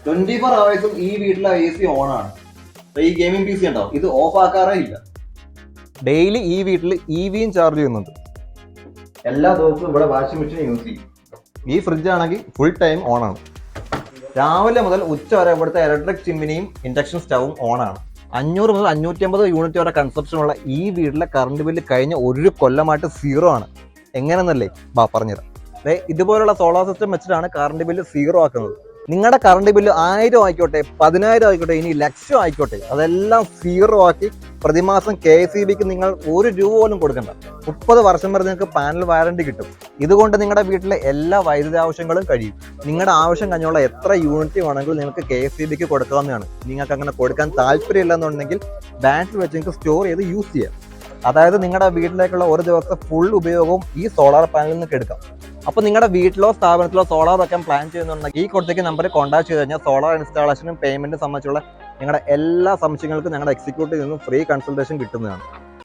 24 hours ഈ വീട്ടിലെ AC on ആണ്. ഈ ഗെയിമിംഗ് PC ഉണ്ടാവും, ഇത് ഓഫ് ആക്കാറേ ഇല്ല. ഡെയിലി ഈ വീട്ടിൽ EVയും ചാർജ് ചെയ്യുന്നുണ്ട്. എല്ലാ ദിവസവും ഇവിടെ വാഷിംഗ് മെഷീൻ യൂസ് ചെയ്യും. ഈ ഫ്രിഡ്ജ് ആണെങ്കിൽ ഫുൾ ടൈം ഓൺ ആണ്. രാവിലെ മുതൽ ഉച്ച വരെ ഇവിടുത്തെ ഇലക്ട്രിക് ചിമ്മിനിയും ഇൻഡക്ഷൻ സ്റ്റവും ഓൺ ആണ്. 500 മുതൽ 550 യൂണിറ്റ് വരെ കൺസപ്ഷനുള്ള ഈ വീട്ടിലെ കറണ്ട് ബില്ല് കഴിഞ്ഞ 1 കൊല്ലമായിട്ട് 0 ആണ്. എങ്ങനെയെന്നല്ലേ പറഞ്ഞുതരാം. ഇതുപോലുള്ള സോളാർ സിസ്റ്റം വെച്ചിട്ടാണ് കറണ്ട് ബില്ല് 0 ആക്കുന്നത്. നിങ്ങളുടെ കറണ്ട് ബില്ല് 1000 ആയിക്കോട്ടെ, 10,000 ആയിക്കോട്ടെ, ഇനി ലക്ഷം ആയിക്കോട്ടെ, അതെല്ലാം 0 ആക്കി പ്രതിമാസം KSEBിക്ക് നിങ്ങൾ 1 രൂപ പോലും കൊടുക്കണ്ട. 30 വർഷം വരെ നിങ്ങൾക്ക് പാനൽ വാറണ്ടി കിട്ടും. ഇതുകൊണ്ട് നിങ്ങളുടെ വീട്ടിലെ എല്ലാ വൈദ്യുതി ആവശ്യങ്ങളും കഴിയും. നിങ്ങളുടെ ആവശ്യം കഴിഞ്ഞുള്ള എത്ര യൂണിറ്റ് വേണമെങ്കിലും നിങ്ങൾക്ക് KSEBിക്ക് കൊടുക്കാവുന്നതാണ്. നിങ്ങൾക്ക് അങ്ങനെ കൊടുക്കാൻ താല്പര്യമില്ലെന്നുണ്ടെങ്കിൽ ബാറ്ററി വെച്ച് നിങ്ങൾക്ക് സ്റ്റോർ ചെയ്ത് യൂസ് ചെയ്യാം. അതായത് നിങ്ങളുടെ വീട്ടിലേക്കുള്ള ഒരു ദിവസത്തെ ഫുൾ ഉപയോഗവും ഈ സോളാർ പാനലിൽ നിന്ന് എടുക്കാം. അപ്പോൾ നിങ്ങളുടെ വീട്ടിലോ സ്ഥാപനത്തിലോ സോളാർ വെക്കാൻ പ്ലാൻ ചെയ്യുന്നുണ്ടെങ്കിൽ ഈ കൊടുത്തേക്ക് നമ്പറിൽ കോൺടാക്ട് ചെയ്ത് കഴിഞ്ഞാൽ സോളാർ ഇൻസ്റ്റാളേഷനും പേയ്മെന്റും സംബന്ധിച്ചുള്ള നിങ്ങളുടെ എല്ലാ സംശയങ്ങൾക്കും ഞങ്ങളുടെ എക്സിക്യൂട്ടീവിൽ നിന്നും ഫ്രീ കൺസൾട്ടേഷൻ കിട്ടുന്നതാണ്.